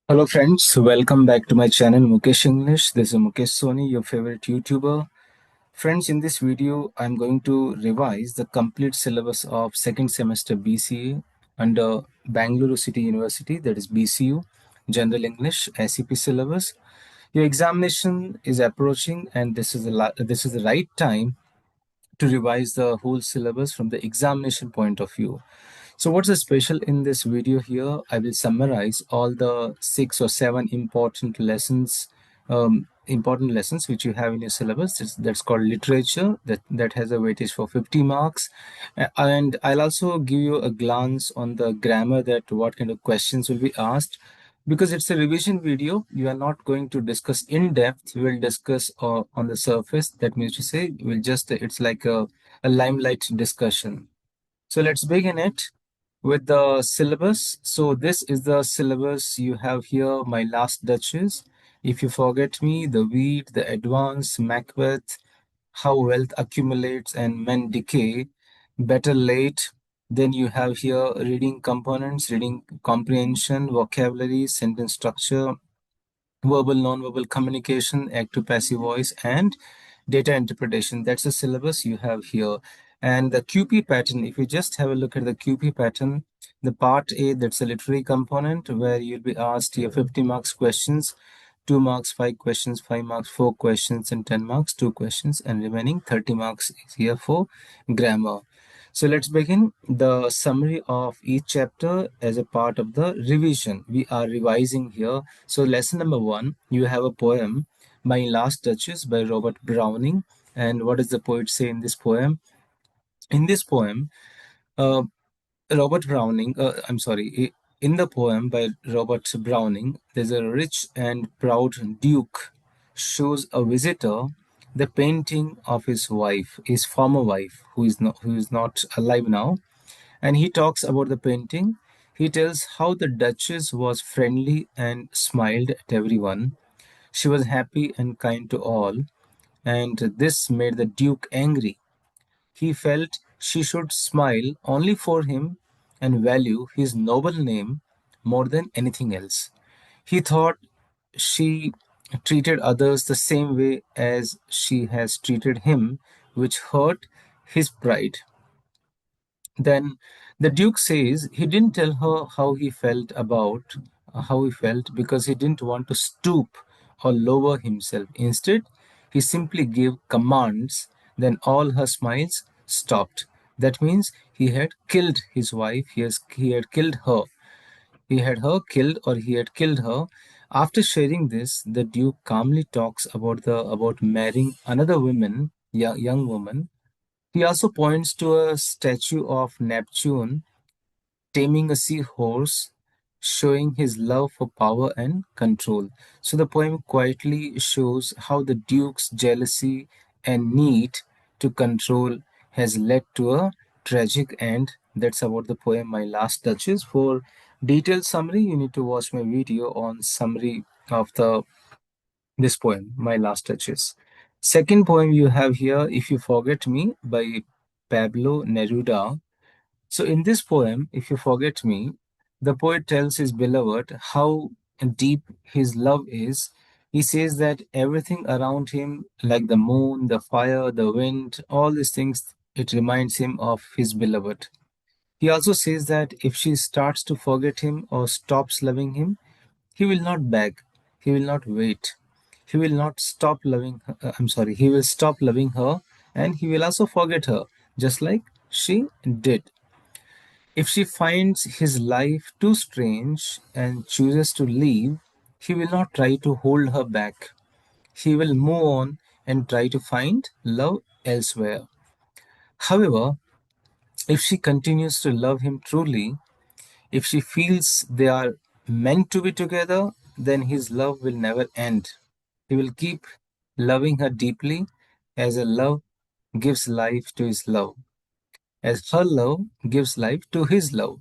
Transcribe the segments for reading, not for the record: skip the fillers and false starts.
Hello friends, welcome back to my channel Mukesh English. This is Mukesh Soni, your favorite YouTuber. Friends, in this video, I'm going to revise the complete syllabus of second semester BCA under Bangalore City University, that is BCU, General English SEP syllabus. Your examination is approaching and this is the right time to revise the whole syllabus from the examination point of view. So what's the special in this video here? I will summarize all the 6 or 7 important lessons which you have in your syllabus. That's called literature. That has a weightage for 50 marks. And I'll also give you a glance on the grammar, that what kind of questions will be asked. Because it's a revision video, you are not going to discuss in depth. We will discuss on the surface. That means to say, it's like a limelight discussion. So let's begin it with the syllabus. So this is the syllabus you have here, My Last Duchess, If You Forget Me, The Weed, The Advance, Macbeth, How Wealth Accumulates and Men Decay, Better Late. Then you have here reading components, reading comprehension, vocabulary, sentence structure, verbal, non-verbal communication, active passive voice, and data interpretation. That's the syllabus you have here. And the QP pattern, if you just have a look at the QP pattern, the part A, that's a literary component where you'll be asked here 50 marks questions, 2 marks, 5 questions, 5 marks, 4 questions, and 10 marks, 2 questions, and remaining 30 marks is here for grammar. So let's begin the summary of each chapter as a part of the revision. We are revising here. So lesson number 1, you have a poem, My Last Duchess by Robert Browning. And what does the poet say in this poem? In this poem, uh, Robert Browning, in the poem by Robert Browning, there's a rich and proud duke shows a visitor the painting of his wife, his former wife, who is not alive now, and he talks about the painting. He tells how the Duchess was friendly and smiled at everyone. She was happy and kind to all, and this made the Duke angry. He felt she should smile only for him and value his noble name more than anything else. He thought she treated others the same way as she has treated him, which hurt his pride. Then the Duke says he didn't tell her how he felt because he didn't want to stoop or lower himself. Instead, he simply gave commands. Then all her smiles stopped. That means he had killed his wife. He had killed her. He had her killed, or he had killed her. After sharing this, the Duke calmly talks about marrying another woman, young woman. He also points to a statue of Neptune taming a seahorse, showing his love for power and control. So the poem quietly shows how the Duke's jealousy and need to control has led to a tragic end. That's about the poem My Last Duchess. For detailed summary, you need to watch my video on summary of the this poem, My Last Duchess. Second poem you have here, If You Forget Me by Pablo Neruda. So in this poem, If You Forget Me, the poet tells his beloved how deep his love is. He says that everything around him, like the moon, the fire, the wind, all these things, it reminds him of his beloved. He also says that if she starts to forget him or stops loving him, he will not beg, he will not wait, he will not stop loving her. He will stop loving her, and he will also forget her, just like she did. If she finds his life too strange and chooses to leave, he will not try to hold her back. He will move on and try to find love elsewhere. However, if she continues to love him truly, if she feels they are meant to be together, then his love will never end. He will keep loving her deeply, as a love gives life to his love, as her love gives life to his love.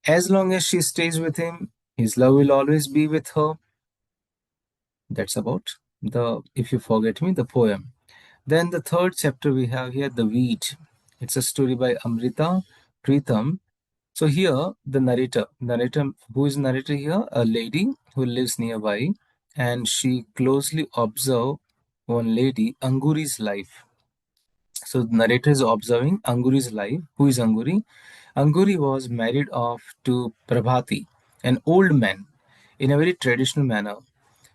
As long as she stays with him, his love will always be with her. That's about the If You Forget Me, the poem. Then the third chapter we have here, The Weed. It's a story by Amrita, Pritam, So here, narrator, who is narrator here? A lady who lives nearby, and she closely observe one lady, Anguri's life. So the narrator is observing Anguri's life. Who is Anguri? Anguri was married off to Prabhati, an old man, in a very traditional manner.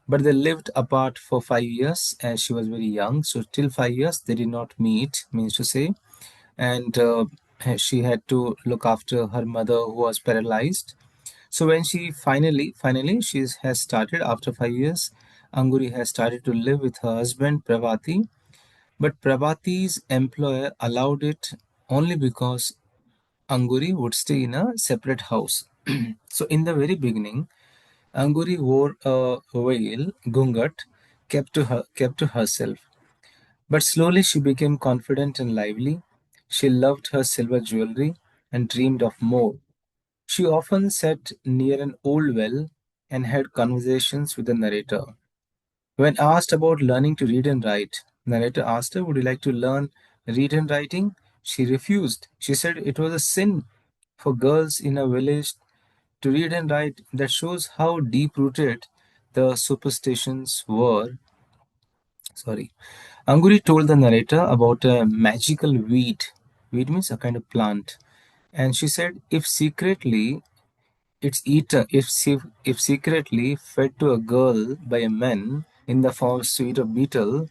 But they lived apart for 5 years as she was very young. So till 5 years they did not meet, means to say, and she had to look after her mother who was paralyzed. So when she finally she has started after 5 years, Anguri has started to live with her husband Prabhati, but Prabhati's employer allowed it only because Anguri would stay in a separate house. So in the very beginning, Anguri wore a veil, gungat, kept to herself. But slowly she became confident and lively. She loved her silver jewelry and dreamed of more. She often sat near an old well and had conversations with the narrator. When asked about learning to read and write, narrator asked her, "Would you like to learn read and writing?" She refused. She said it was a sin for girls in a village to read and write. That shows how deep rooted the superstitions were. Sorry. Anguri told the narrator about a magical weed. Weed means a kind of plant. And she said, if secretly it's eaten, if secretly fed to a girl by a man in the form of sweet or beetle,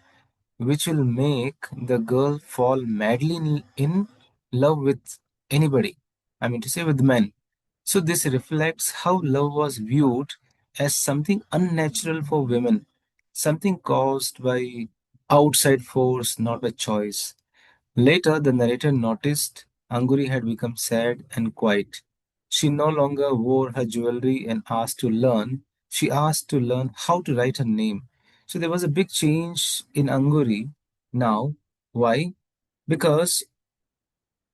which will make the girl fall madly in love with anybody. I mean to say with men. So this reflects how love was viewed as something unnatural for women, something caused by outside force, not by choice. Later, the narrator noticed Anguri had become sad and quiet. She no longer wore her jewelry and asked to learn. She asked to learn how to write her name. So there was a big change in Anguri now. Why? Because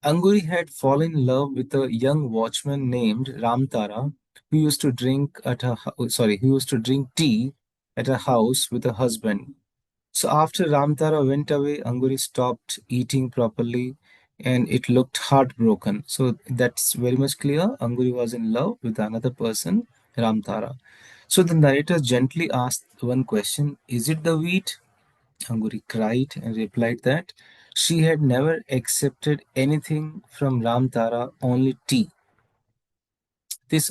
Anguri had fallen in love with a young watchman named Ramtara, who used to drink at her who used to drink tea at her house with her husband. So after Ramtara went away, Anguri stopped eating properly and it looked heartbroken. So that's very much clear. Anguri was in love with another person, Ramtara. So the narrator gently asked one question: is it the wheat? Anguri cried and replied that she had never accepted anything from Ramtara, only tea. This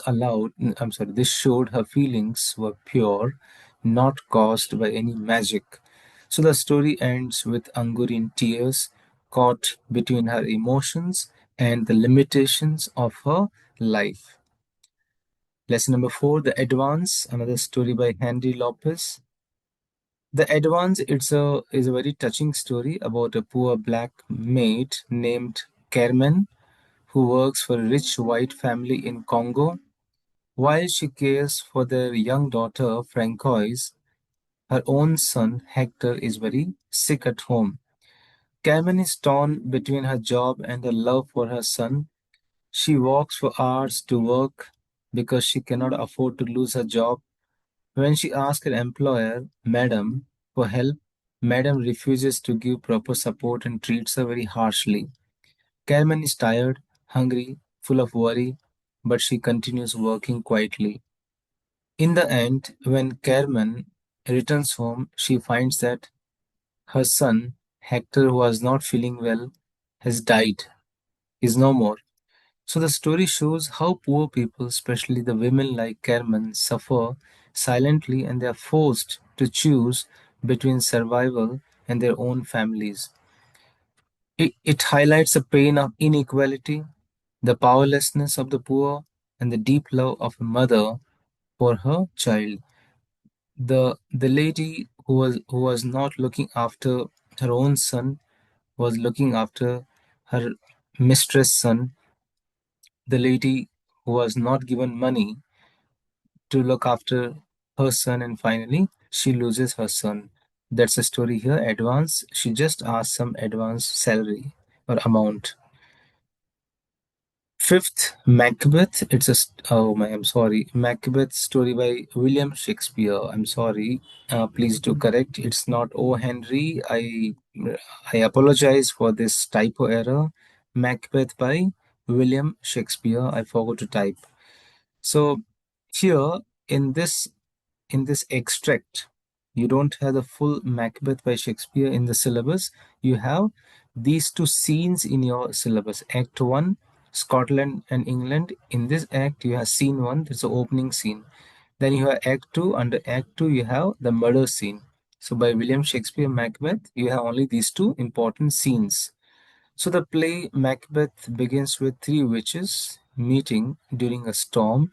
showed her feelings were pure, not caused by any magic. So the story ends with Anguri in tears, caught between her emotions and the limitations of her life. Lesson number 4, The Advance, another story by Henry Lopez. The Advance is a very touching story about a poor black maid named Carmen who works for a rich white family in Congo. While she cares for their young daughter Francoise, her own son Hector is very sick at home. Carmen is torn between her job and her love for her son. She walks for hours to work because she cannot afford to lose her job. When she asks her employer, Madam, for help, Madam refuses to give proper support and treats her very harshly. Carmen is tired, hungry, full of worry, but she continues working quietly. In the end, when Carmen returns home, she finds that her son, Hector, who was not feeling well, has died, is no more. So the story shows how poor people, especially the women like Carmen, suffer silently and they are forced to choose between survival and their own families. It highlights the pain of inequality, the powerlessness of the poor, and the deep love of a mother for her child. The lady who was not looking after her own son was looking after her mistress' son. The lady who was not given money to look after her son, and finally she loses her son. That's the story here. Advance. She just asked some advance salary or amount. Fifth, Macbeth. Oh my, I'm sorry. Macbeth story by William Shakespeare. I'm sorry. Please do correct. It's not O. Henry. I apologize for this typo error. Macbeth by William Shakespeare. I forgot to type. So here in this extract, you don't have the full Macbeth by Shakespeare in the syllabus. You have these two scenes in your syllabus. Act 1, Scotland and England. In this act, you have scene 1, that's the opening scene. Then you have Act 2. Under Act 2, you have the murder scene. So by William Shakespeare Macbeth, you have only these two important scenes. So the play Macbeth begins with three witches meeting during a storm.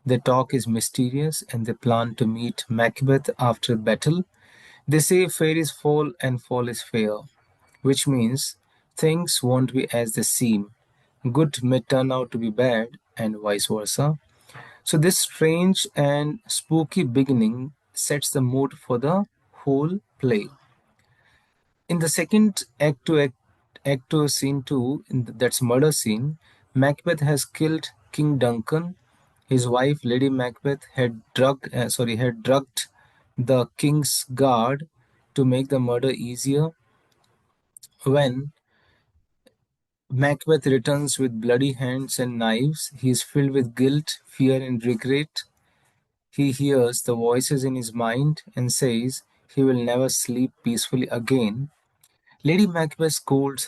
Their talk is mysterious and they plan to meet Macbeth after battle. They say fairies fall and fall is fair, which means things won't be as they seem. Good may turn out to be bad and vice versa. So this strange and spooky beginning sets the mood for the whole play. In the second act 2 scene 2, that's murder scene, Macbeth has killed King Duncan. His wife Lady Macbeth had drugged the king's guard to make the murder easier. When Macbeth returns with bloody hands and knives, he is filled with guilt, fear and regret. He hears the voices in his mind and says he will never sleep peacefully again. Lady Macbeth scolds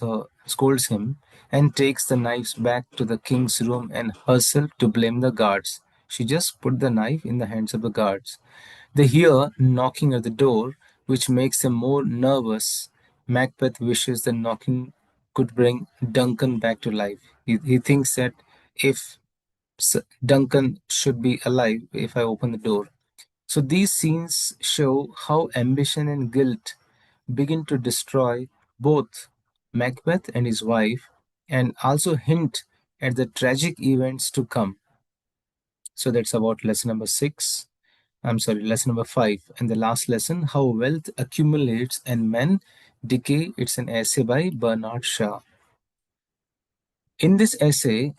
him, and takes the knives back to the king's room and herself to blame the guards. She just put the knife in the hands of the guards. They hear knocking at the door, which makes them more nervous. Macbeth wishes the knocking could bring Duncan back to life. He thinks that if Duncan should be alive if I open the door. So these scenes show how ambition and guilt begin to destroy both Macbeth and his wife, and also hint at the tragic events to come. So that's about lesson number 6. I'm sorry, lesson number 5. And the last lesson, How Wealth Accumulates and Men Decay. It's an essay by Bernard Shaw. In this essay,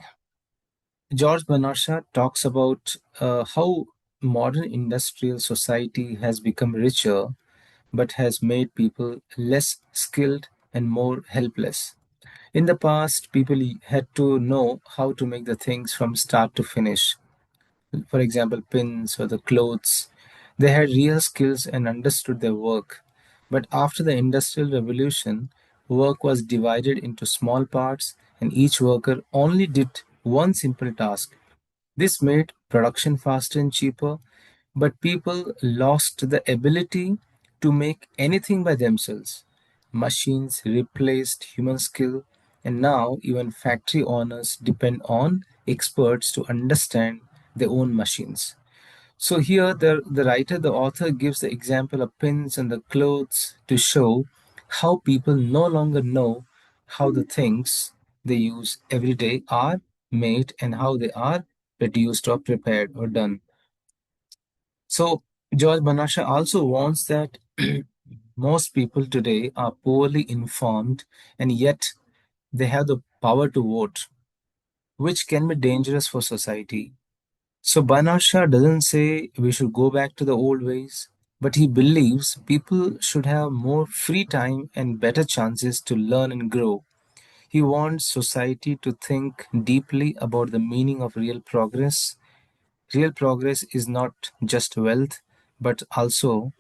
George Bernard Shaw talks about how modern industrial society has become richer but has made people less skilled and more helpless. In the past, people had to know how to make the things from start to finish. For example, pins or the clothes. They had real skills and understood their work. But after the Industrial Revolution, work was divided into small parts, and each worker only did one simple task. This made production faster and cheaper, but people lost the ability to make anything by themselves. Machines replaced human skill, and now even factory owners depend on experts to understand their own machines. So here the author gives the example of pins and the clothes to show how people no longer know how the things they use every day are made and how they are produced or prepared or done. So George Banasha also warns that most people today are poorly informed and yet they have the power to vote, which can be dangerous for society. So Bernard Shaw doesn't say we should go back to the old ways, but he believes people should have more free time and better chances to learn and grow. He wants society to think deeply about the meaning of real progress. Real progress is not just wealth, but also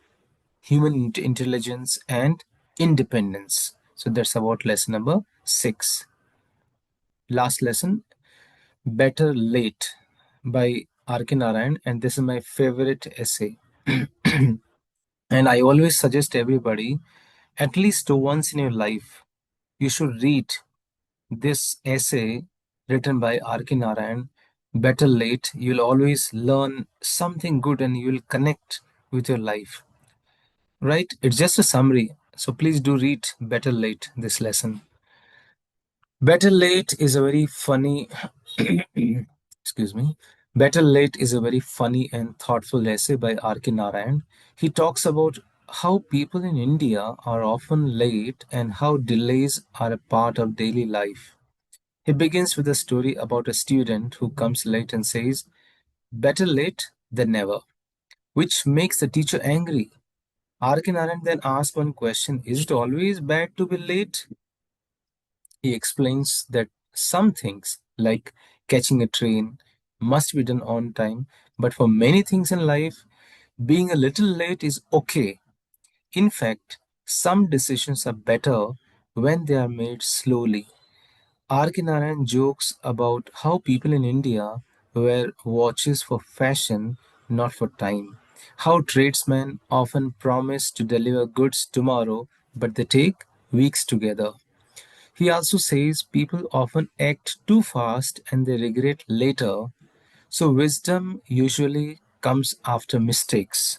human intelligence and independence. So that's about lesson number 6. Last lesson, Better Late by R.K. Narayan, and this is my favorite essay. And I always suggest everybody, at least once in your life, you should read this essay written by R.K. Narayan, Better Late. You'll always learn something good and you'll connect with your life. Right? It's just a summary. So please do read Better Late, this lesson. Better Late is a very funny, excuse me. Better Late is a very funny and thoughtful essay by R.K. Narayan. He talks about how people in India are often late and how delays are a part of daily life. He begins with a story about a student who comes late and says, Better late than never, which makes the teacher angry. R.K. Narayan then asks one question, is it always bad to be late? He explains that some things like catching a train, must be done on time. But for many things in life, being a little late is okay. In fact, some decisions are better when they are made slowly. R.K. Narayan jokes about how people in India wear watches for fashion, not for time. How tradesmen often promise to deliver goods tomorrow, but they take weeks together. He also says people often act too fast and they regret later, so wisdom usually comes after mistakes.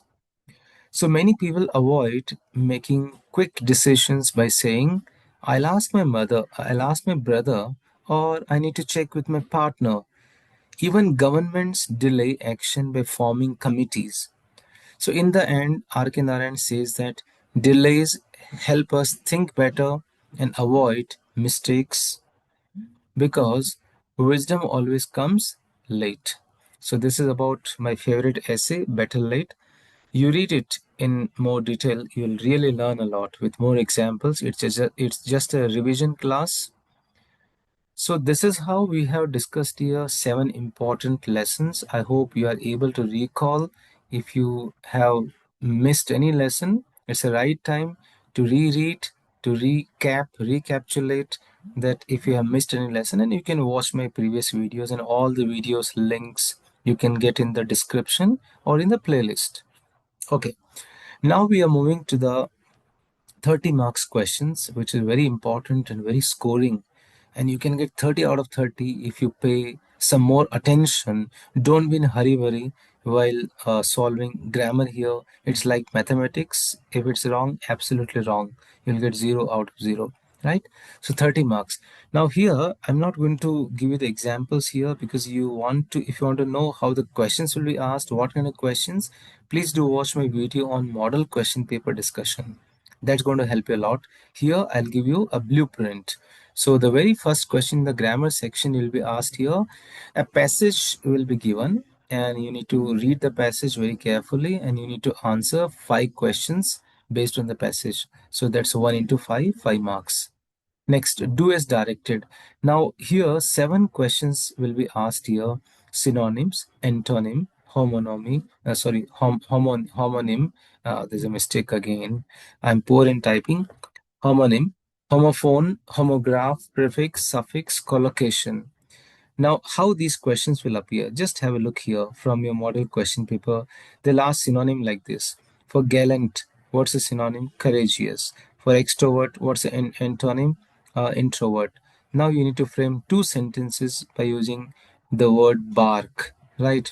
So many people avoid making quick decisions by saying, I'll ask my mother, I'll ask my brother, or I need to check with my partner. Even governments delay action by forming committees. So, in the end, R.K. Narayan says that delays help us think better and avoid mistakes because wisdom always comes late. So, this is about my favorite essay, Better Late. You read it in more detail, you'll really learn a lot with more examples. It's just a revision class. So this is how we have discussed here 7 important lessons. I hope you are able to recall. If you have missed any lesson, it's a right time to reread, to recapitulate that if you have missed any lesson, and you can watch my previous videos, and all the videos links you can get in the description or in the playlist. Okay, now we are moving to the 30 marks questions, which is very important and very scoring. And you can get 30 out of 30 if you pay some more attention. Don't be in a hurry while solving grammar here. It's like mathematics. If it's wrong, absolutely wrong. You'll get 0 out of 0, right? So 30 marks. Now here, I'm not going to give you the examples here because if you want to know how the questions will be asked, what kind of questions, please do watch my video on model question paper discussion. That's going to help you a lot. Here I'll give you a blueprint. So the very first question in the grammar section will be asked here. A passage will be given and you need to read the passage very carefully and you need to answer 5 questions based on the passage. So that's 1 into 5, 5 marks. Next, do as directed. Now here 7 questions will be asked here. Synonyms, antonym, homonym. There's a mistake again. I'm poor in typing. Homonym, homophone, homograph, prefix, suffix, collocation. Now, how these questions will appear? Just have a look here from your model question paper. They'll ask synonym like this. For gallant, what's a synonym? Courageous. For extrovert, what's an antonym? Introvert. Now you need to frame 2 sentences by using the word bark, right?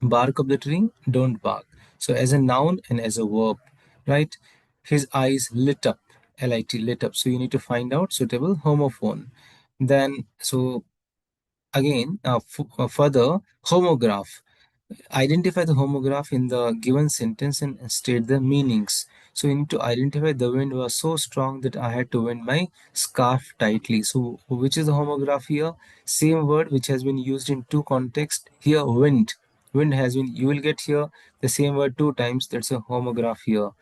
Bark of the tree, don't bark. So as a noun and as a verb, right? His eyes lit up, L-I-T, lit up. So you need to find out suitable homophone. Then, so again, further, homograph. Identify the homograph in the given sentence and state the meanings. So you need to identify the wind was so strong that I had to wind my scarf tightly. So which is the homograph here? Same word which has been used in 2 contexts. Here, wind. Wind has been, you will get here the same word 2 times. That's a homograph here.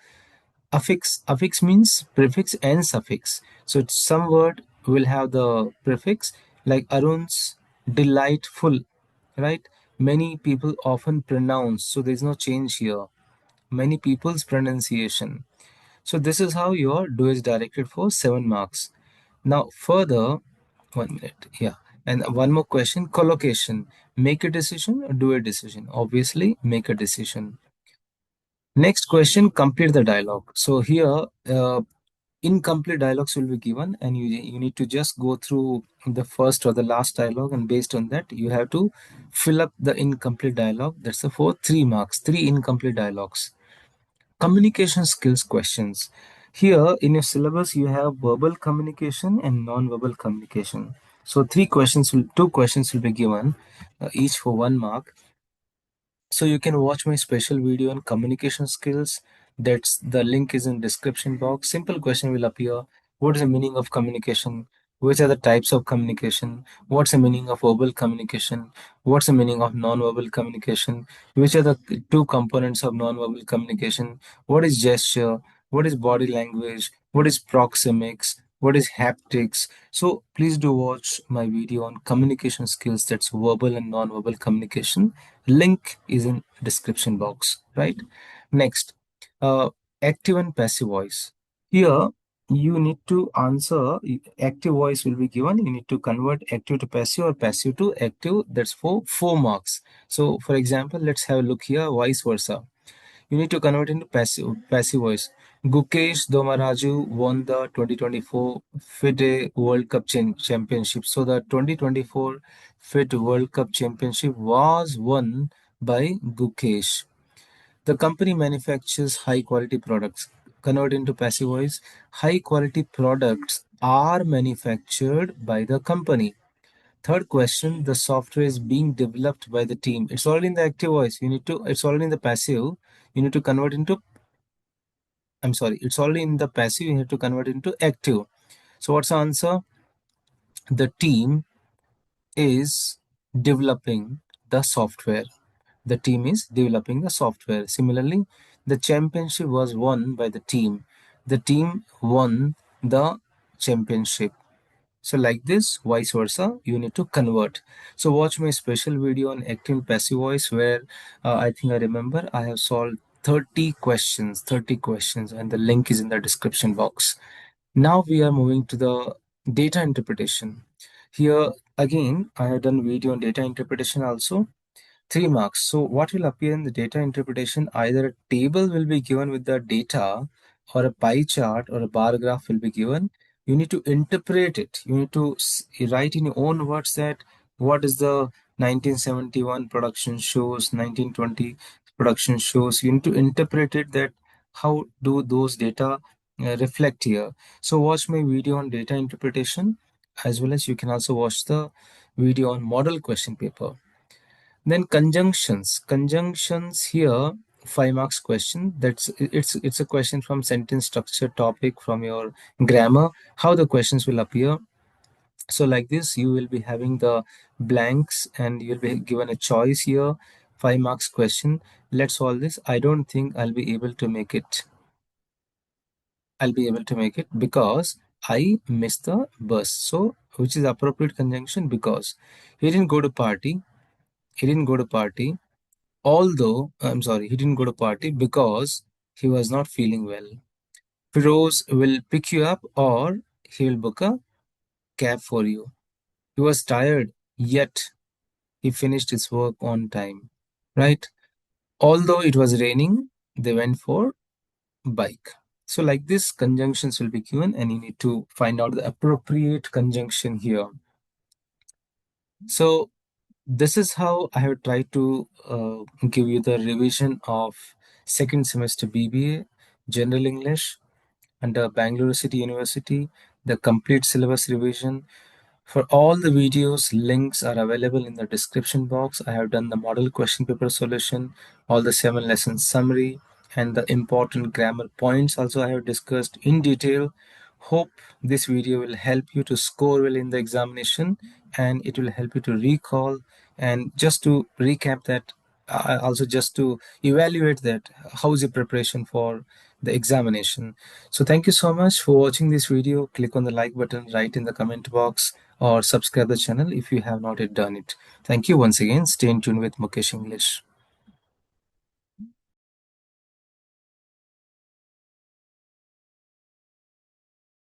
Affix means prefix and suffix. So some word will have the prefix like Arun's delightful, right? Many people often pronounce, so there's no change here. Many people's pronunciation. So this is how your do is directed for 7 marks. Now further, 1 minute, yeah. And one more question, collocation. Make a decision or do a decision? Obviously, make a decision. Next question, complete the dialogue. So here, incomplete dialogues will be given and you need to just go through the first or the last dialogue and based on that, you have to fill up the incomplete dialogue. That's the for 3 marks, 3 incomplete dialogues. Communication skills questions. Here in your syllabus, you have verbal communication and non-verbal communication. So 2 questions will be given, each for 1 mark. So you can watch my special video on communication skills. That's the link is in description box. Simple question will appear. What is the meaning of communication? Which are the types of communication? What's the meaning of verbal communication? What's the meaning of non-verbal communication? Which are the 2 components of non-verbal communication? What is gesture? What is body language? What is proxemics? what is haptics. So please do watch my video on communication skills, that's verbal and non-verbal communication. Link is in description box, right? Next, uh, active and passive voice. Here you need to answer. Active voice will be given, you need to convert active to passive or passive to active. That's for 4 marks. So for example, let's have a look here, vice versa. You need to convert into passive voice. Gukesh Domaraju won the 2024 FIDE World Cup Championship. So the 2024 FIDE World Cup Championship was won by Gukesh. The company manufactures high quality products. Convert into passive voice. High quality products are manufactured by the company. Third question, the software is being developed by the team. It's already in the active voice. It's already in the passive. You need to convert into, I'm sorry, it's already in the passive. You need to convert into active. So what's the answer? The team is developing the software. The team is developing the software. Similarly, the championship was won by the team. The team won the championship. So like this, vice versa, you need to convert. So watch my special video on active and passive voice where I think I remember I have solved 30 questions, and the link is in the description box. Now we are moving to the data interpretation. Here again, I have done video on data interpretation also. 3 marks. So what will appear in the data interpretation? Either a table will be given with the data, or a pie chart or a bar graph will be given. You need to interpret it. You need to write in your own words that what is the 1971 production shows, 1920 production shows. You need to interpret it, that how do those data reflect here. So watch my video on data interpretation, as well as you can also watch the video on model question paper. Then conjunctions. Conjunctions here, 5 marks question. It's a question from sentence structure topic from your grammar. How the questions will appear. So like this, you will be having the blanks and you'll be given a choice here. 5 marks question. Let's solve this. I don't think I'll be able to make it. I'll be able to make it because I missed the bus. So which is appropriate conjunction? Because he didn't go to party. He didn't go to party. Although, I'm sorry, he didn't go to party because he was not feeling well. Firoz will pick you up, or he will book a cab for you. He was tired, yet he finished his work on time. Right? Although it was raining, they went for bike. So like this, conjunctions will be given and you need to find out the appropriate conjunction here. So this is how I have tried to give you the revision of second semester BBA General English under Bangalore City University, the complete syllabus revision. For all the videos, links are available in the description box. I have done the model question paper solution, all the 7 lesson summary, and the important grammar points also I have discussed in detail. Hope this video will help you to score well in the examination, and it will help you to recall, and just to recap that, also just to evaluate that how is your preparation for the examination. So thank you so much for watching this video. Click on the like button, write in the comment box, or subscribe the channel if you have not yet done it. Thank you once again. Stay in tune with Mukesh English.